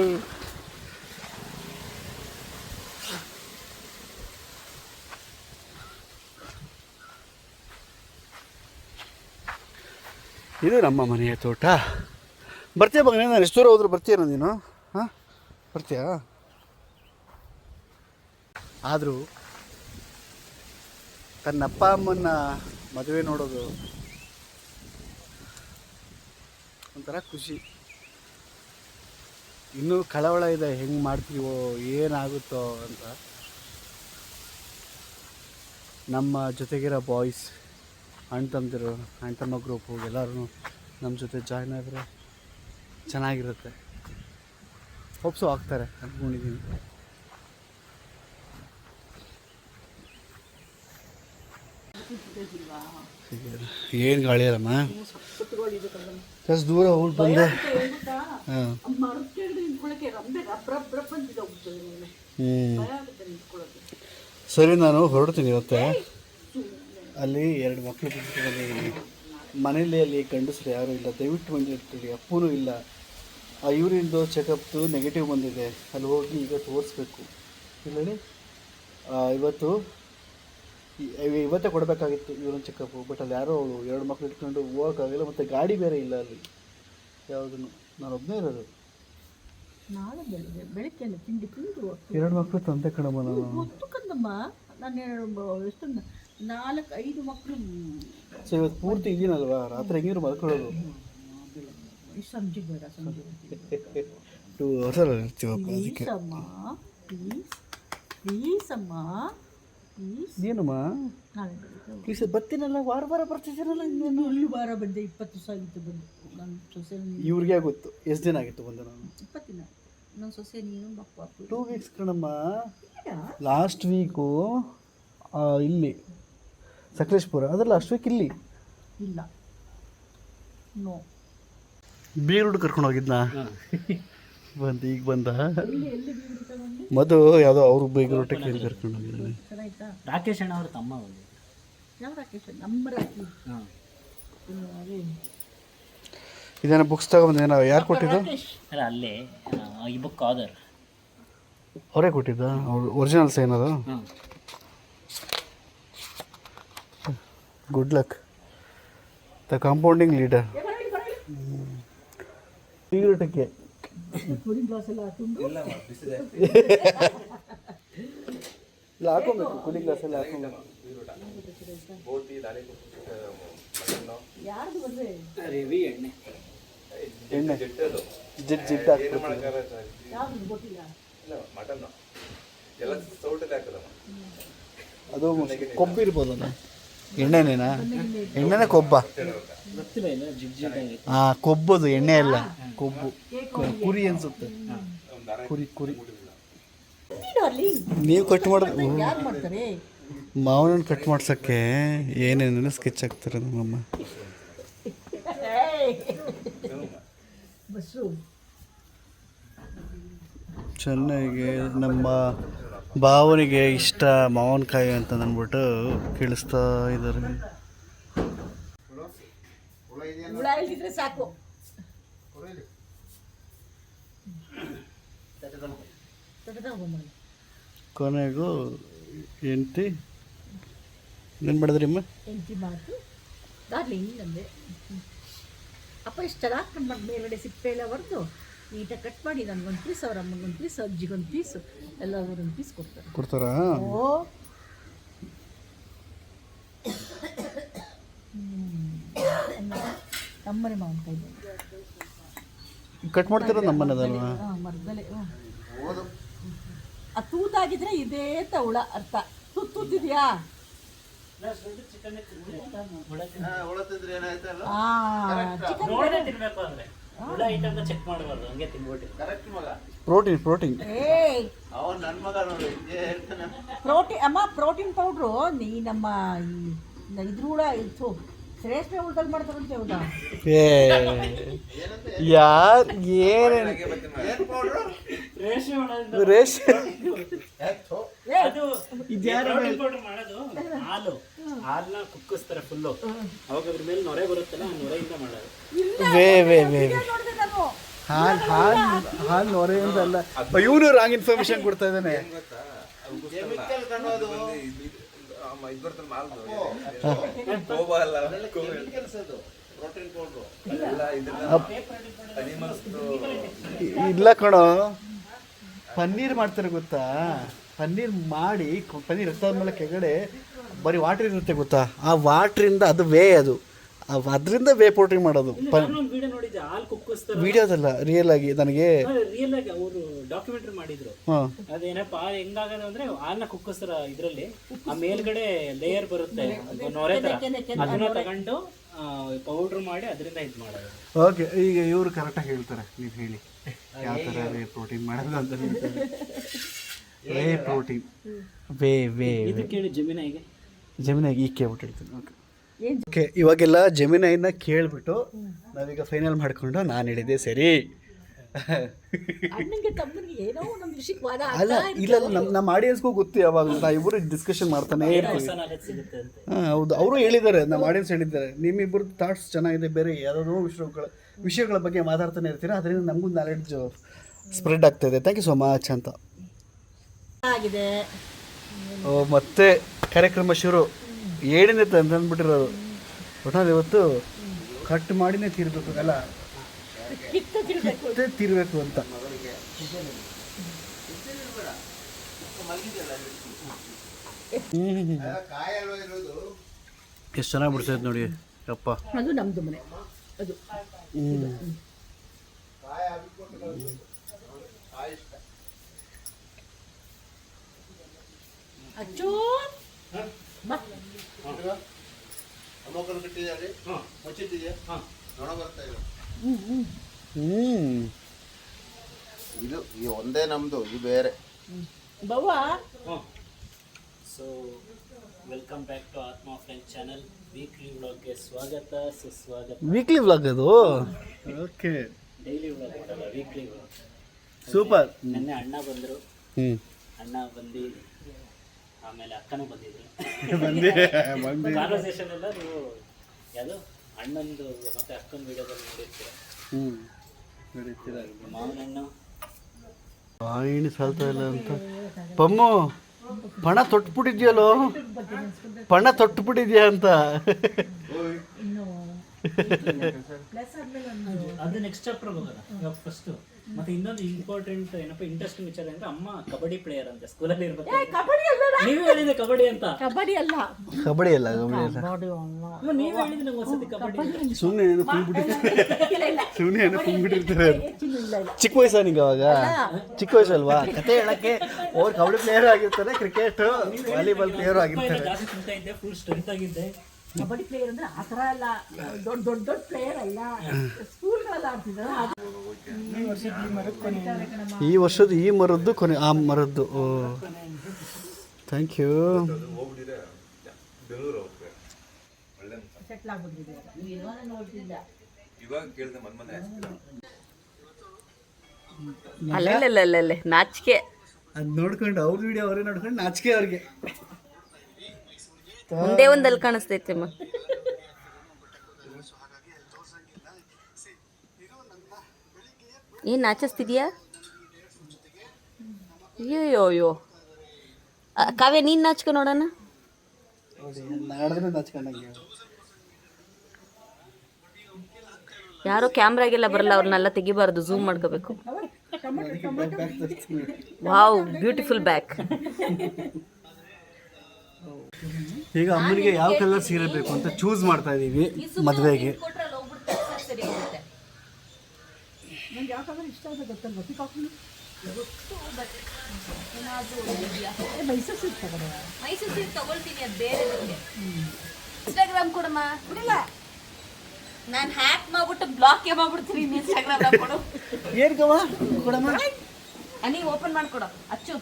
ಇದು ನಮ್ಮ ಮನೆಯ ತೋಟ. ಬರ್ತೀಯ ಮಗನೇ? ನಾನು ಎಷ್ಟು ದೂರ ಹೋದ್ರು ಬರ್ತೀಯ ನೀನು? ಹಾಂ, ಬರ್ತೀಯಾ? ಆದರೂ ತನ್ನ ಅಪ್ಪ ಅಮ್ಮನ ಮದುವೆ ನೋಡೋದು ಒಂಥರ ಖುಷಿ. ಇನ್ನೂ ಕಳವಳ ಇದೆ, ಹೆಂಗೆ ಮಾಡ್ತೀವೋ ಏನಾಗುತ್ತೋ ಅಂತ. ನಮ್ಮ ಜೊತೆಗಿರೋ ಬಾಯ್ಸ್, ಅಣ್ಣ ತಮ್ಮದಿರು, ಅಣ್ಣ ತಮ್ಮ ಗ್ರೂಪು ಎಲ್ಲರೂ ನಮ್ಮ ಜೊತೆ ಜಾಯ್ನ್ ಆದರೆ ಚೆನ್ನಾಗಿರುತ್ತೆ. ಹೋಪ್ಸು ಆಗ್ತಾರೆ ಅಂದ್ಕೊಂಡಿದ್ದೀನಿ. ಏನು ಗಾಳಿ ಅಲ್ಲಮ್ಮ, ಜಾಸ್ತಿ ದೂರ ಹೋಗಿ ಬಂದೆ. ಹಾಂ, ಸರಿ, ನಾನು ಹೊರಡ್ತೀನಿ ಇವತ್ತೆ. ಅಲ್ಲಿ 2 ಮಕ್ಕಳು ಬಿಟ್ಟಿದ್ದೀನಿ ಮನೇಲಿ. ಅಲ್ಲಿ ಗಂಡಸರು ಯಾರೂ ಇಲ್ಲ, ದಯವಿಟ್ಟು ಬಂದಿರ್ತೀವಿ. ಅಪ್ಪನೂ ಇಲ್ಲ. ಆ ಯೂರಿನ್ದು ಚೆಕಪ್ದು ನೆಗೆಟಿವ್ ಬಂದಿದೆ, ಅಲ್ಲಿ ಹೋಗಿ ಈಗ ತೋರಿಸ್ಬೇಕು. ಇಲ್ಲ ಇವತ್ತೇ ಕೊಡಬೇಕಾಗಿತ್ತು ಯೂರಿನ್ ಚೆಕಪ್ಪು. ಬಟ್ ಅಲ್ಲಿ ಯಾರೋ ಅವಳು 2 ಮಕ್ಕಳು ಇಟ್ಕೊಂಡು ಹೋಗೋಕ್ಕಾಗಿಲ್ಲ. ಮತ್ತು ಗಾಡಿ ಬೇರೆ ಇಲ್ಲ ಅಲ್ಲಿ ಯಾವುದನ್ನು, ನಾನು ಒಬ್ಬನೇ ಇರೋದು. ನಾಳೆ ಬೆಳಿಗ್ಗೆ ತಿಂಡಿ 2 ಮಕ್ಕಳು ತಂದೆ ಕಣಮ್ಮ ನಾನು. ಕಂದಮ್ಮ, ನಾನು ಎಷ್ಟು 4-5 ಮಕ್ಕಳು. ಸೊ ಇವತ್ತು ಪೂರ್ತಿ ಇದೀನಲ್ವಾ, ರಾತ್ರಿ ಹೆಂಗಿರು ಮಲ್ಕೊಳ್ಳೋದು. ಸಂಜೆಗೆ ಬೇಡ, ಸಂಜೆ 2 ಅವರ್ಸ್ ಇರ್ತೀವಪ್ಪ. ಅದಕ್ಕೆ ಪ್ಲೀಸ್ ಅಮ್ಮ, ಪ್ಲೀಸ್. ಏನಮ್ಮ ನಾಳೆ ಪ್ಲೀಸ್ ಬರ್ತೀನಲ್ಲ, ವಾರ ಬರ್ತಿದ್ದೀನಲ್ಲ. ಇನ್ನೊಂದು ಇಲ್ಲಿ ವಾರ ಬಂದೆ, 20 ದಿವಸ ಆಗಿತ್ತು ಬಂದು. ನನ್ನ ಸೊಸೆ ಇವ್ರಿಗೆ ಗೊತ್ತು ಎಷ್ಟು ದಿನ ಆಗಿತ್ತು ಬಂದು. ನಾನು 20 ದಿನ. ನನ್ನ ಸೊಸೆ ನೀನು ಮಕ್ಕಳು 2 ವೀಕ್ಸ್ ಕಣಮ್ಮ. ಲಾಸ್ಟ್ ವೀಕು ಇಲ್ಲಿ ಸಕಲೇಶ್ಪುರ, ಅದರಲ್ಲಿ ಲಾಸ್ಟ್ ವೀಕ್ ಇಲ್ಲಿ ಇಲ್ಲ. ನೋ, ಬೀರುಡು ಕರ್ಕೊಂಡು ಹೋಗಿದ್ನಾ? ಬಂದು ಈಗ ಬಂದ ಮಧು ಯಾವುದೋ ಅವ್ರು ಬೀಗರೋಟೆ ಕೇಳಿ ಕರ್ಕೊಂಡು ಹೋಗಿದ್ದಾನೆ. ಚೆನ್ನಾಯ್ತಾ? ರಾಕೇಶ್ ಅಣ್ಣ ಅವ್ರ ತಮ್ಮ ಬಂದಿದ್ರು. ಯಾವ ರಾಕೇಶ್? ನಮ್ಮ ರಾಕಿ. ಹಾಂ, ಇದೇನೋ ಬುಕ್ಸ್ ತಗೊಂಬಂದೇನೋ. ಯಾರು ಕೊಟ್ಟಿದ್ದು? ಅಲ್ಲ ಅಲ್ಲೇ ಈ ಬುಕ್ ಆದರ್ ಅವರೇ ಕೊಟ್ಟಿದ್ದ? ಅವ್ರು ಒರಿಜಿನಲ್ಸ್ ಏನದು? ಹಾಂ, good luck. The compounding leader. ಬೀಗರೋಟಕ್ಕೆ ಕೂಲಿಂಗ್ ಗ್ಲಾಸ್ ಎಲ್ಲ ಹಾಕೊಂಡು ಇಲ್ಲ ಹಾಕೋಬೇಕು. ಕೂಲಿಂಗ್ ಗ್ಲಾಸ್ ಎಲ್ಲ ಹಾಕೋಬೇಕು. ಯಾರ್ದು ಬಂದರೆ ಎಣ್ಣೆ ಜಿಡ್ಡು ಹಾಕ್ಬೇಕು. ಯಾವ್ದು ಗೊತ್ತಿಲ್ಲ. ಅದು ಕೊಬ್ಬಿರ್ಬೋದಲ್ಲ. ಎಣ್ಣೆನೇನಾ? ಎಣ್ಣೆನೇ ಕೊಬ್ಬ? ಗೊತ್ತಿಲ್ಲ, ಇಲ್ಲ ಜಿಡ್ಜಿಡ್ಡಾಗಿ. ಹಾಂ, ಕೊಬ್ಬದು, ಎಣ್ಣೆ ಅಲ್ಲ, ಕೊಬ್ಬು. ಕುರಿ ಅನ್ಸುತ್ತೆ, ಕುರಿ. ನೀವು ಕಟ್ ಮಾಡೋದು? ಯಾರು ಮಾಡ್ತಾರೆ? ಮಾವನನ್ನು ಕಟ್ ಮಾಡ್ಸೋಕ್ಕೆ ಏನೇನೇನೋ ಸ್ಕೆಚ್ ಹಾಕ್ತಾರೆ ನಮ್ಮಮ್ಮ. ಬಸ್ಸು ಚೆನ್ನಾಗಿ ನಮ್ಮ ಭಾವನಿಗೆ ಇಷ್ಟ ಮಾವಿನಕಾಯಿ ಅಂತ ಅಂದ್ಬಿಟ್ಟು ಕೇಳಿಸ್ತಾ ಇದ್ದಾರೆ. ಹುಳ ಇಲ್ದಿದ್ರೆ ಸಾಕು. ಕೊನೆಗೂ ಹೆಂಡ್ತಿ ಏನು ಮಾಡಿದ್ರಿ ಅಮ್ಮ? ಎಂಟಿ ಮಾತು ಡಾರ್ಲಿಂಗ್ ಅಂದೆ. ಅಪ್ಪ ಇಷ್ಟು ಚೆನ್ನಾಗಿ ಕಟ್ ಮಾಡಿ ಮೇಲ್ಗಡೆ ಸಿಪ್ಪೆ ಎಲ್ಲ ಹೊಡೆದು ನೀಟಾಗಿ ಕಟ್ ಮಾಡಿ ನನಗೊಂದು ಪೀಸ್, ಅವ್ರ ಅಮ್ಮಗೊಂದು ಪೀಸ್, ಅಜ್ಜಿಗೊಂದು ಪೀಸು, ಎಲ್ಲರಿಗೊಂದು ಪೀಸ್ ಕೊಡ್ತಾರಾ? ಓ ನಮ್ಮನೆ ಮಾವಿನಕಾಯಿ ಕಟ್ ಮಾಡ್ತೀರ ನಮ್ಮನೆದಲ್ವಾ? ಮರದಲ್ಲೇ. ಆ ತೂತಾಗಿದ್ರೆ ಇದೇ ತವಳ ಅರ್ಥ. ತೂತಿದ್ಯಾ? ಚಿಕನ್ ತಿನ್ಬೇಕು ಅಂದ್ರೆ ಹುಳ ಐಟಮ್ ಚೆಕ್ ಮಾಡಬಾರ್ದು, ಹಂಗೆ ತಿನ್ಬಿಟ್ಟು. ಪ್ರೋಟೀನ್ ಅಮ್ಮ ಪ್ರೋಟೀನ್ ಪೌಡ್ರು ನೀ ನಮ್ಮ ಇದ್ರ ಹುಳ ಇತ್ತು ರೇಷ್ಮೆ ಹುಳದಲ್ಲಿ ಮಾಡ್ತಾರಂತೆ. ಹೌದಾ? ಯಾರು ಏನೇನು ಅದು ಪೌಡರ್ ಮಾಡೋದು ಹಾಲನ್ನ ಕುಕ್ಕಿಸ್ತಾರೆ ಫುಲ್ಲು, ಅವಾಗ ಅದ್ರ ಮೇಲೆ ನೊರೆ ಬರುತ್ತಲ್ಲ, ಆ ನೊರೆಯಿಂದ ಮಾಡೋದು. ನೋಡಿದೆ ನಾನು. ಹಾಲು ನೊರೆಯಿಂದ ಅಲ್ಲ, ಇವನು ರಾಂಗ್ ಇನ್ಫಾರ್ಮೇಶನ್ ಕೊಡ್ತಾ ಇದ್ದಾನೆ. ಇಲ್ಲ ಕಣೋ, ಪನ್ನೀರ್ ಮಾಡ್ತಾರೆ ಗೊತ್ತಾ? ಪನ್ನೀರ್ ಮಾಡಿ ಪನ್ನೀರ್ ಎಷ್ಟಾದ್ಮೇಲೆ ಕೆಳಗಡೆ ಬರೀ ವಾಟರ್ ಇರುತ್ತೆ ಗೊತ್ತಾ? ಆ ವಾಟ್ರಿಂದ ಅದು ಅದು ಅದರಿಂದ ಪ್ರೋಟೀನ್ ಮಾಡೋದು. ವಿಡಿಯೋ ನೋಡಿದ್ದೆ, ಹಾಲು ಕುಕ್ಕಿಸ್ತಾರೆ. ವಿಡಿಯೋದಲ್ಲ, ರಿಯಲ್ ಆಗಿ ನನಗೆ ರಿಯಲ್ ಆಗಿ ಅವರು ಡಾಕ್ಯುಮೆಂಟ್ರಿ ಮಾಡಿದ್ರು. ಅದೇನಪ್ಪ ಹೆಂಗಾಗದು ಅಂದ್ರೆ ಹಾಲನ್ನ ಕುಕ್ಕಿಸ್ತಾರ, ಇದ್ರಲ್ಲಿ ಆ ಮೇಲ್ಗಡೆ ಲೇಯರ್ ಬರುತ್ತೆ ನೊರೆ ತರ, ಅದನ್ನ ತಗೊಂಡು ಪೌಡರ್ ಮಾಡಿ ಅದರಿಂದ ಇದು ಮಾಡೋದು. ಓಕೆ, ಈಗ ಇವರು ಕರೆಕ್ಟಾಗಿ ಹೇಳ್ತಾರೆ, ನೀವು ಹೇಳಿ ಯಾವ ಥರ ಪ್ರೋಟೀನ್ ಮಾಡೋದು ಅಂತ ಹೇಳ್ತಾರೆ. ಪ್ರೋಟೀನ್ ಇದು ಕೇಳಿ ಜಮಿನಾಗಿ ಈಗ ಕೇಳ್ಬಿಟ್ಟು ಹೇಳ್ತೀನಿ. ಓಕೆ, ಇವಾಗೆಲ್ಲ ಜಮಿನೈನ ಕೇಳಿಬಿಟ್ಟು ನಾವೀಗ ಫೈನಲ್ ಮಾಡಿಕೊಂಡು ನಾನು ಹೇಳಿದ್ದೆ ಸರಿ. ಅಲ್ಲ ಇಲ್ಲ, ನಮ್ಮ ಆಡಿಯನ್ಸ್ಗೂ ಗೊತ್ತು, ಯಾವಾಗ ನಾವು ಇಬ್ಬರು ಡಿಸ್ಕಷನ್ ಮಾಡ್ತಾನೆ ಇರ್ತೀವಿ. ಹಾಂ ಹೌದು, ಅವರು ಹೇಳಿದ್ದಾರೆ, ನಮ್ಮ ಆಡಿಯನ್ಸ್ ಹೇಳಿದ್ದಾರೆ, ನಿಮ್ಮಿಬ್ಬರು ಥಾಟ್ಸ್ ಚೆನ್ನಾಗಿದೆ, ಬೇರೆ ಯಾವುದೋ ವಿಷಯಗಳ ಬಗ್ಗೆ ಮಾತಾಡ್ತಾನೆ ಇರ್ತೀರಾ, ಅದರಿಂದ ನಮಗೂ ನಾಲೆಡ್ಜ್ ಸ್ಪ್ರೆಡ್ ಆಗ್ತಾಯಿದೆ. ಥ್ಯಾಂಕ್ ಯು ಸೋ ಮಚ್ ಅಂತ. ಮತ್ತೆ ಕಾರ್ಯಕ್ರಮ ಶುರು ಏನಿದೆ ತಂದ್ಬಿಟ್ಟಿರೋದು. ಒಟ್ಟಾರೆ ಇವತ್ತು ಕಟ್ ಮಾಡಿನೇ ತೀರ್ಬೇಕು, ಅಲ್ಲ ಕಿತ್ತೇ ತೀರ್ಬೇಕು ಅಂತ. ಎಷ್ಟು ಚೆನ್ನಾಗಿ ಬಿಡ್ತೈತೆ ನೋಡಿ ಅಪ್ಪ. ಅದು ನಮ್ದು ಮನೆ. ಅದು ಅಚ್ಚೋ ಇದು ಈ ಒಂದೇ ನಮ್ದು, ಇದು ಬೇರೆ. ಬವ್ವಾ, ಸೊ ವೆಲ್ಕಮ್ ಬ್ಯಾಕ್ ಟು ಆತ್ಮ ಫ್ರೆಂಡ್ ಚಾನಲ್. ವೀಕ್ಲಿ ವ್ಲಾಗ್ಗೆ ಸ್ವಾಗತ ಸುಸ್ವಾಗತ. ವೀಕ್ಲಿ ವ್ಲಾಗ್ ಅದು. ಓಕೆ, ಡೈಲಿ ವ್ಲಾಗ್ ಮಾಡಲ್ಲ, ವೀಕ್ಲಿ ವ್ಲಾಗ್. ಸೂಪರ್. ನೆನ್ನೆ ಅಣ್ಣ ಬಂದರು, ಅಣ್ಣ ಬಂದು ಆಮೇಲೆ ಅಕ್ಕನೂ ಬಂದಿದ್ರು. ಕಾನ್ವರ್ಸೇಷನ್ ಎಲ್ಲ ನೀವು ಯಾವುದು ಅಣ್ಣಂದು ಮತ್ತೆ ಅಕ್ಕನ ವಿಡಿಯೋದಲ್ಲಿ ನೋಡಿರ್ತೀರ. ಮಾವನಣ್ಣು ಬಾಯಿಣಿ ಸಾಲ್ತಾ ಇಲ್ಲ ಅಂತ. ಪಮ್ಮು ಪಣ ತೊಟ್ಬಿಟ್ಟಿದ್ಯಲ್ಲೋ, ಪಣ ತೊಟ್ಬಿಟ್ಟಿದ್ಯಾ ಅಂತ. ಅದು ನೆಕ್ಸ್ಟ್ ಚಾಪ್ಟರ್ ಹೋಗೋಣ ಇವಾಗ ಫಸ್ಟ್. ಮತ್ತೆ ಇನ್ನೊಂದು ಇಂಪಾರ್ಟೆಂಟ್ ಏನಪ್ಪ ಇಂಟ್ರೆಸ್ಟಿಂಗ್ ವಿಚಾರ ಅಂದ್ರೆ, ಅಮ್ಮ ಕಬಡ್ಡಿ ಪ್ಲೇಯರ್ ಅಂತ ಸ್ಕೂಲಲ್ಲಿ ಇರ್ಬೇಕು. ನೀವೇ ಹೇಳಿದೆ ಕಬಡ್ಡಿ ಅಂತ. ಕಬಡ್ಡಿ ಅಲ್ಲ, ಕಬಡ್ಡಿ ಅಲ್ಲ, ಕಬಡ್ಡಿ ಅಲ್ಲ. ನೀವೇ ಹೇಳಿದ್ರೆ ನಂಗೆ ಒಂದ್ಸತಿ ಕಬಡ್ಡಿ. ಸುಮ್ಮನೆ ಏನೋ ಕುಂಬಿಟ್ಟಿರ್ತಾರೆ. ಚಿಕ್ಕ ವಯಸ್ಸ ನಿಂಗೆ ಅವಾಗ? ಚಿಕ್ಕ ವಯಸ್ಸಲ್ವಾ? ಕತೆ ಹೇಳಕ್ಕೆ ಅವ್ರು ಕಬಡ್ಡಿ ಪ್ಲೇಯರ್ ಆಗಿರ್ತಾರೆ, ಕ್ರಿಕೆಟ್ ವಾಲಿಬಾಲ್ ಪ್ಲೇಯರ್ ಆಗಿರ್ತಾರೆ. ಜಾಸ್ತಿ ತಿಂತಾ ಇದ್ದೆ, ಫುಲ್ ಸ್ಟ್ರೆಂತ್ ಆಗಿದ್ದೆ. ಕಬಡ್ಡಿ ಪ್ಲೇಯರ್ ಅಂದ್ರೆ ಆ ಥರ ಅಲ್ಲ, ದೊಡ್ಡ ಪ್ಲೇಯರ್ ಅಲ್ಲ, ಸ್ಕೂಲ್ಗಳಲ್ಲಿ ಆಡ್ತಿದ್ರು. ಈ ವರ್ಷದ ಈ ಮರದ್ದು ಕೊನೆ, ಆ ಮರದ್ದು. ಓ ಥ್ಯಾಂಕ್ ಯು. ಸೆಟ್ಲ್ ಆಗ್ಬಿಟ್ಟಿದೆ. ಅಲ್ಲೇ ನಾಚಿಕೆ. ಅದು ನೋಡ್ಕೊಂಡು ಅವ್ರ ವಿಡಿಯೋ ಅವರೇ ನೋಡ್ಕೊಂಡು ನಾಚಿಕೆ ಅವ್ರಿಗೆ. ಒಂದೇ ಒಂದಲ್ಲಿ ಕಾಣಿಸ್ತೈತೆ ಅಮ್ಮ. ಏನ್ ನಾಚಿಸ್ತಿದ್ಯಾ? ಅಯ್ಯೋ ಕಾವ್ಯ ನೀನು ನಾಚ್ಕೊ ನೋಡೋಣ. ನಾಡಿದ್ರೆ ನಾಚ್ಕೊಂಡಂಗೆ. ಯಾರೋ ಕ್ಯಾಮ್ರಾಗೆಲ್ಲ ಬರಲ್ಲ, ಅವ್ರನ್ನೆಲ್ಲ ತೆಗಿಬಾರ್ದು, ಝೂಮ್ ಮಾಡ್ಕೋಬೇಕು. Wow, beautiful back. ಈಗ ಅಮ್ಮನಿಗೆ ಯಾವ ಕಲರ್ ಸೀರೆ ಬೇಕು ಅಂತ ಚೂಸ್ ಮಾಡ್ತಾ ಇದೀವಿ ಮದುವೆಗೆ. ನಂಗೆ ಯಾವ ಕಲರ್ ಇಷ್ಟ ಆಗುತ್ತೆ ಗೊತ್ತಲ್ಲ, ಗೊತ್ತಿಲ್ಲ. ಮೈಸೂರು ಸೀರೆ ತಗೊಳ್ಳುವ. ಮೈಸೂರು ಸೀರೆ ತಗೊಳ್ತೀನಿ, ಅದು ಬೇರೆ ನನಗೆ. ಇನ್ಸ್ಟಾಗ್ರಾಮ್ ಕೊಡಮ್ಮ. ಬಿಡಿಲ್ಲ, ನಾನು ಹ್ಯಾಕ್ ಮಾಡ್ಬಿಟ್ಟು ಬ್ಲಾಕೇ ಮಾಡ್ಬಿಡ್ತೀನಿ ಇನ್ಸ್ಟಾಗ್ರಾಮ್ ಕೊಡು. ಏನು ಕವ ಕೊಡಮ್ಮ, ನೀವು ಓಪನ್ ಮಾಡ್ಕೊಡು. ಅಚ್ಚು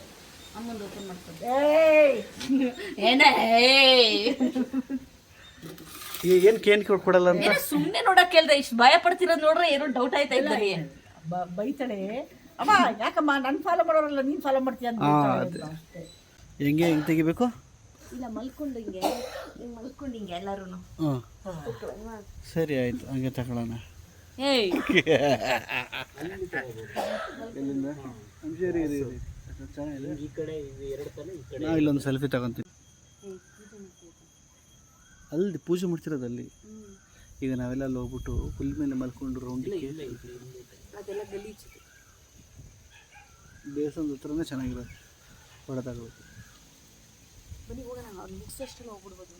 ಅಮ್ಮಂದು ಓಪನ್ ಮಾಡ್ಕೊಡು. ಏನು ಕೇನ್ ಕೊಡಲ್ಲ ಅಂತ ಸುಮ್ಮನೆ ನೋಡಕ್ ಕೇಳ್ದೆ, ಇಷ್ಟು ಭಯ ಪಡ್ತಿರೋದು ನೋಡ್ರೆ ಏನೋ ಡೌಟ್ ಆಯ್ತಾ ಇದ್ದಾರೆ. ಬೈತಾಳೆ, ಅಮ್ಮ ಯಾಕಮ್ಮ ನನ್ನ ಫಾಲೋ ಮಾಡೋರಲ್ಲ ನೀನು ಫಾಲೋ ಮಾಡ್ತೀಯ ಅಂತ ಅಷ್ಟೇ. ಹೆಂಗೆ ಹಿಂಗೆ ತೆಗಿಬೇಕು? ಇಲ್ಲ, ಮಲ್ಕೊಂಡು ಹಿಂಗೆ ಮಲ್ಕೊಂಡು ಹಿಂಗೆ ಎಲ್ಲರೂ. ಹಾಂ ಸರಿ ಆಯಿತು, ಹಂಗೆ ತಗೊಳ್ಳೋಣ. ಏಯ್ ಚೆನ್ನಾಗಿದೆ. ಈ ಕಡೆ ಎರಡು ತಲೆ, ಈ ಕಡೆ ನಾವು ಇಲ್ಲೊಂದು ಸೆಲ್ಫಿ ತಗೊಂತೀವಿ. ಅಲ್ಲಿ ಪೂಜೆ ಮಾಡ್ತಿರೋದು ಅಲ್ಲಿ. ಈಗ ನಾವೆಲ್ಲ ಅಲ್ಲಿ ಹೋಗ್ಬಿಟ್ಟು ಹುಲ್ ಮೇಲೆ ಮಲ್ಕೊಂಡು ರೌಂಡಿಗೆ ಅದೆಲ್ಲ ಗಲೀಜು. ದೇವಸ್ಥಾನದ ಹತ್ರನೇ ಚೆನ್ನಾಗಿರೋದು, ಹೊಡೆದಾಗಬೇಕು. ಬನ್ನಿ ಹೋಗೋಣ, ಅವ್ರು ಮುಗಿಸೋಷ್ಟೆಲ್ಲ ಹೋಗ್ಬಿಡ್ಬೋದು.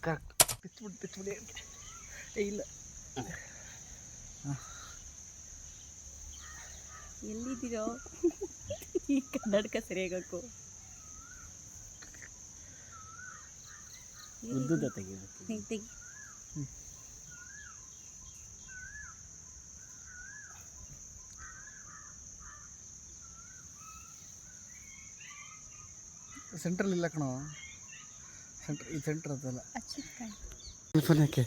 ಕರೆಕ್ಟ್ ಬಿಚ್ಬಿಡಿ ಇಲ್ಲ. ಎಲ್ಲಿದ್ದೀರೋ ಈ ಕನ್ನಡಕ ಸರಿಯಾಗಬೇಕು. ಉದ್ದುದ ತೆಗಿಬೇಕು. ತೆಗಿ. ಸೆಂಟ್ರಲ್ ಇಲ್ಲ ಕಣೋ, ಈ ಸೆಂಟ್ರ್ ಅದಲ್ಲ. ಯಾಕೆ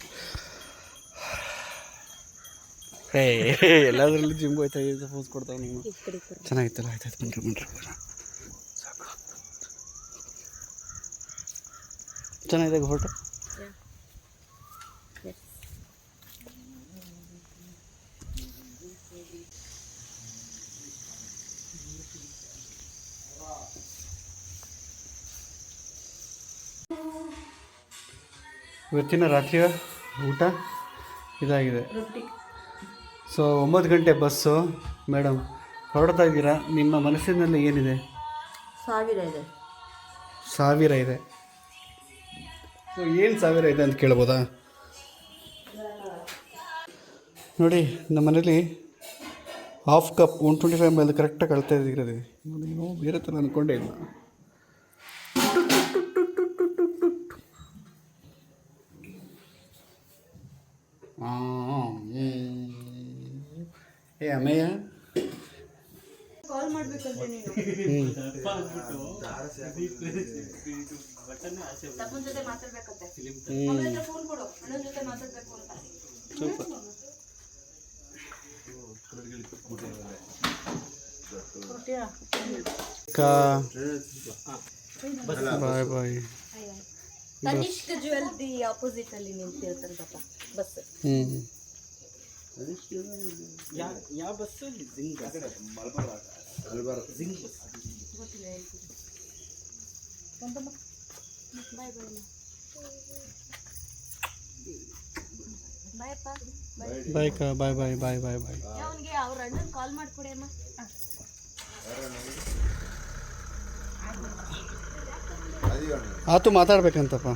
ಎಲ್ಲದರಲ್ಲೂ ಜಿಮ್ ಹೋಯ್ತಾ ಇದೆ, ಪೋಸ್ ಕೊಡ್ತಾವೆ ನೀವು. ಚೆನ್ನಾಗಿತ್ತಲ್ಲ, ಆಯ್ತಾಯ್ತು ಬನ್ರಿ ಸಾಕು. ಚೆನ್ನಾಗಿದೆ ಫೋಟೋ. ಇವತ್ತಿನ ರಾತ್ರಿಯ ಊಟ ಇದಾಗಿದೆ. ಸೊ 9 ಗಂಟೆ ಬಸ್ಸು. ಮೇಡಮ್ ಹೊರಡ್ತಾ ಇದ್ದೀರಾ, ನಿಮ್ಮ ಮನಸ್ಸಿನಲ್ಲಿ ಏನಿದೆ? 1000 ಇದೆ. 1000 ಇದೆ. ಸೊ ಏನು 1000 ಇದೆ ಅಂತ ಕೇಳ್ಬೋದಾ? ನೋಡಿ, ನಮ್ಮ ಮನೇಲಿ ಹಾಫ್ ಕಪ್ 125 ml ಕರೆಕ್ಟಾಗಿ ಅಳ್ತಾ ಇದ್ದೀರದೆ. ನೀವು ಬೇರೆ ಥರ ಅಂದ್ಕೊಂಡೇ ಇಲ್ಲ. ಏ ಅಮ್ಮಯ್ಯ, ಕಾಲ್ ಮಾಡ್ಬೇಕಂತೆ ನೀನು. ತಪ್ಪನ ಜೊತೆ ಮಾತಾಡ್ಬೇಕಂತೆ. ಫೋನ್ ಕೊಡು, ಅಣ್ಣನ ಜೊತೆ ಮಾತಾಡ್ಬೇಕು ಅಂತ. ಬಾಯ್ ಬಾಯ್. ತನಿಷ್ಕ್ ಜ್ಯುವೆಲ್ರಿ ಆಪೋಸಿಟ್ ಅಲ್ಲಿ ನಿಂತಿರುತ್ತಂತಪ್ಪ ಬಸ್. ಯಾವ ಬಸ್ಸು? ಜಿಂಗ್ ಬಸ್. ಬಾಯ್ ಕಾ, ಬಾಯ್ ಬಾಯ್ ಬಾಯ್ ಬಾಯ್ ಬಾಯ್. ಅವನಿಗೆ ಅವ್ರ ಅಣ್ಣನ ಕಾಲ್ ಮಾಡ್ಕೊಡಿ ಅಮ್ಮ. ಆತು ಮಾತಾಡ್ಬೇಕಂತಪ್ಪ.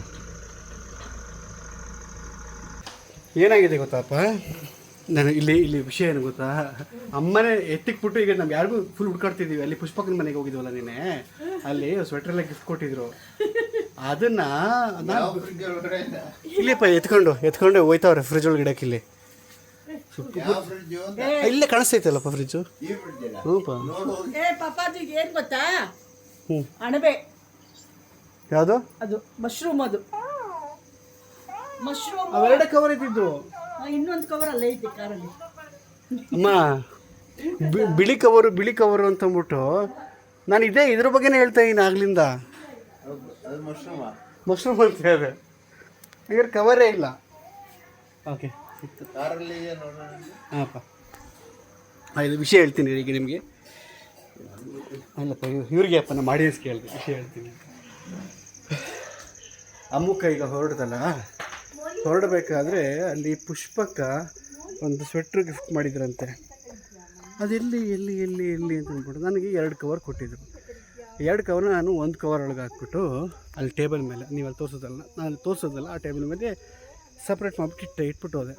ಏನಾಗಿದೆ ಗೊತ್ತಪ್ಪ, ನಾನು ಇಲ್ಲಿ ವಿಷಯ ಏನು ಗೊತ್ತಾ, ಅಮ್ಮನೇ ಎತ್ತಿಕ್ಬಿಟ್ಟು ಈಗ ನಾವು ಯಾರಿಗೂ ಫುಲ್ ಹುಡ್ಕಾಡ್ತಿದ್ದೀವಿ. ಅಲ್ಲಿ ಪುಷ್ಪಕ್ಕನ ಮನೆಗೆ ಹೋಗಿದ್ವಲ್ಲ ನಿನ್ನೆ, ಅಲ್ಲಿ ಸ್ವೆಟ್ರೆಲ್ಲ ಗಿಫ್ಟ್ ಕೊಟ್ಟಿದ್ರು. ಅದನ್ನ ಇಲ್ಲಿಪ್ಪ ಎತ್ಕೊಂಡು ಹೋಯ್ತಾವ್ರೆ ಫ್ರಿಜ್ ಒಳಗೆ ಇಡಕ್ಕೆ. ಇಲ್ಲಿ ಇಲ್ಲೇ ಕಾಣಿಸ್ತೈತಲ್ಲಪ್ಪ ಫ್ರಿಜ್ಜು. ಹ್ಞೂಪ್ಪ. ಪಾಪಾಜಿಗೆ ಏನು ಗೊತ್ತಾ, ಅಣಬೆ ಯಾವುದು ಅದು, ಮಶ್ರೂಮ್. ಅದು ಮಶ್ರೂಮ್. ಅವೆರಡೇ ಕವರ್ ಇದ್ದಿದ್ದು. ಇನ್ನೊಂದು ಕವರ್ ಅಲ್ಲೇ ಐತೆ ಕಾರಲ್ಲಿ. ಅಮ್ಮ, ಬಿಳಿ ಕವರು ಅಂತಂದ್ಬಿಟ್ಟು ನಾನು ಇದ್ರ ಬಗ್ಗೆನೇ ಹೇಳ್ತಾ ಇದ್ದೀನಿ ಆಗ್ಲಿಂದ. ಮಶ್ರೂಮ್ ಅಂತ ಹೇಳಿದೆ, ಹಾಗಾದ್ರೆ ಕವರೇ ಇಲ್ಲ. ಓಕೆ ಸಿಕ್ತು. ಕಾರಲ್ಲಿ ನೋಡೋಣ. ಹಾಂಪ್ಪ ಇದು ವಿಷಯ ಹೇಳ್ತೀನಿ ಈಗ ನಿಮಗೆ. ಅಲ್ಲಪ್ಪ ಇವ್ರಿಗೆ ಅಪ್ಪ ನಮ್ಮ ಆಡಿಯನ್ಸ್ಗೆ ಹೇಳಿದೆ ವಿಷಯ ಹೇಳ್ತೀನಿ. ಅಮ್ಮಕ್ಕ ಈಗ ಹೊರಡ್ದಲ್ಲ, ಹೊರಡಬೇಕಾದ್ರೆ ಅಲ್ಲಿ ಪುಷ್ಪಕ್ಕ ಒಂದು ಸ್ವೆಟ್ರ್ ಗಿಫ್ಟ್ ಮಾಡಿದ್ರಂತೆ. ಅದೆಲ್ಲಿ ಎಲ್ಲಿ ಎಲ್ಲಿ ಎಲ್ಲಿ ಅಂತ ಅಂದ್ಬಿಟ್ಟು ನನಗೆ 2 ಕವರ್ ಕೊಟ್ಟಿದ್ದರು. 2 ಕವರ್ನ ನಾನು 1 ಕವರ್ ಒಳಗೆ ಹಾಕ್ಬಿಟ್ಟು ಅಲ್ಲಿ ಟೇಬಲ್ ಮೇಲೆ, ನೀವು ಅಲ್ಲಿ ತೋರಿಸೋದಲ್ಲ, ನಾನು ತೋರಿಸೋದಲ್ಲ, ಆ ಟೇಬಲ್ ಮೇಲೆ ಸಪ್ರೇಟ್ ಮಾಡಿಬಿಟ್ಟು ಇಟ್ಬಿಟ್ಟು ಹೋದೆ.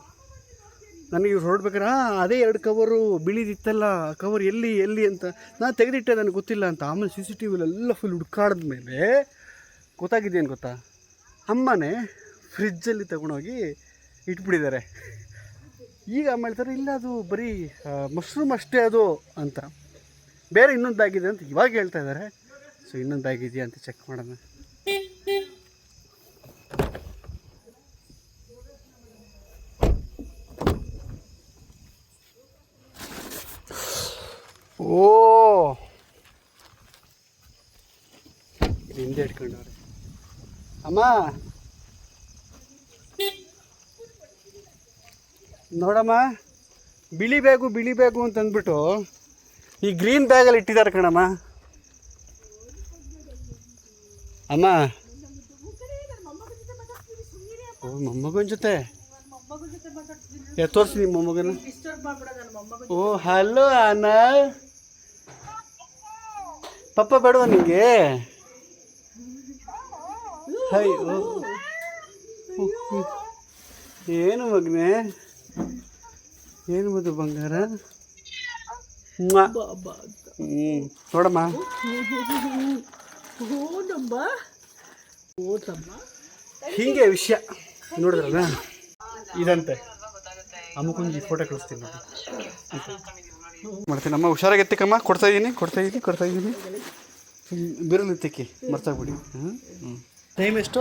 ನನಗೆ ಇವ್ರು ಹೊರಡ್ಬೇಕಾರೆ ಅದೇ 2 ಕವರು ಬಿಳಿದಿತ್ತಲ್ಲ, ಕವರ್ ಎಲ್ಲಿ ಎಲ್ಲಿ ಅಂತ ನಾನು ತೆಗೆದಿಟ್ಟೆ, ನನಗೆ ಗೊತ್ತಿಲ್ಲ ಅಂತ. ಆಮೇಲೆ CCTV ಎಲ್ಲ ಫುಲ್ ಹುಡ್ಕಾಡಿದ ಮೇಲೆ ಗೊತ್ತಾಗಿದ್ದೇನು ಗೊತ್ತಾ, ಅಮ್ಮನೇ ಫ್ರಿಜ್ಜಲ್ಲಿ ತಗೊಂಡೋಗಿ ಇಟ್ಬಿಟ್ಟಿದ್ದಾರೆ. ಈಗ ಅಮ್ಮ ಹೇಳ್ತಾರೆ ಇಲ್ಲ ಅದು ಬರೀ ಮಶ್ರೂಮ್ ಅಷ್ಟೇ ಅದು ಅಂತ, ಬೇರೆ ಇನ್ನೊಂದು ಬ್ಯಾಗ್ ಇದೆ ಅಂತ ಇವಾಗ ಹೇಳ್ತಾ ಇದ್ದಾರೆ. ಸೊ ಇನ್ನೊಂದು ಬ್ಯಾಗ್ ಇದೆಯಾ ಅಂತ ಚೆಕ್ ಮಾಡೋಣ. ಓ ಹಿಂದೆ ಇಟ್ಕೊಂಡವ್ರೆ ಅಮ್ಮ. ನೋಡಮ್ಮ, ಬಿಳಿ ಬ್ಯಾಗು ಅಂತ ಅಂದ್ಬಿಟ್ಟು ಈ ಗ್ರೀನ್ ಬ್ಯಾಗಲ್ಲಿ ಇಟ್ಟಿದ್ದಾರೆ ಕಣಮ್ಮ. ಅಮ್ಮ ಓ ಮೊಮ್ಮಗನ ಜೊತೆ ತೋರಿಸಿ ನಿಮ್ಮ ಮೊಮ್ಮಗನ. ಓ ಹಲೋ ಅಣ್ಣ, ಪಪ್ಪ ಬೇಡವಾ ನಿಂಗೆ? ಹೈ ಏನು ಮಗನೇ, ಏನು ಮದು ಬಂಗಾರ. ನೋಡಮ್ಮ, ಹೀಗೆ ವಿಷಯ ನೋಡಿದ್ರಲ್ಲ, ಇದಂತೆ ಅಮ್ಮಕೊಂದು ಫೋಟೋ ಕಳಿಸ್ತೀನಿ ನೋಡಿ ಮಾಡ್ತೀನಿ. ಅಮ್ಮ ಹುಷಾರಾಗಿ ಎತ್ತಿಕಮ್ಮ, ಕೊಡ್ತಾ ಇದ್ದೀನಿ ಬಿರಲು ಎತ್ತಿಕ್ಕಿ ಮರ್ತಾಗ್ಬಿಡಿ. ಟೈಮ್ ಎಷ್ಟು?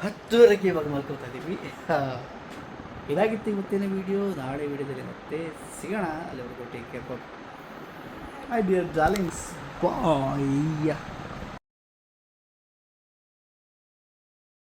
10:30 ಇವಾಗ ಮಲ್ಕೊಳ್ತಾ ಇದ್ದೀವಿ. ಇದಾಗಿತ್ತು ಇವತ್ತಿನ ವೀಡಿಯೋ. ನಾಳೆ ವೀಡಿಯೋದಲ್ಲಿ ಮತ್ತೆ ಸಿಗೋಣ. ಅಲ್ಲಿವರೆಗೂ take care. My dear darlings, bye.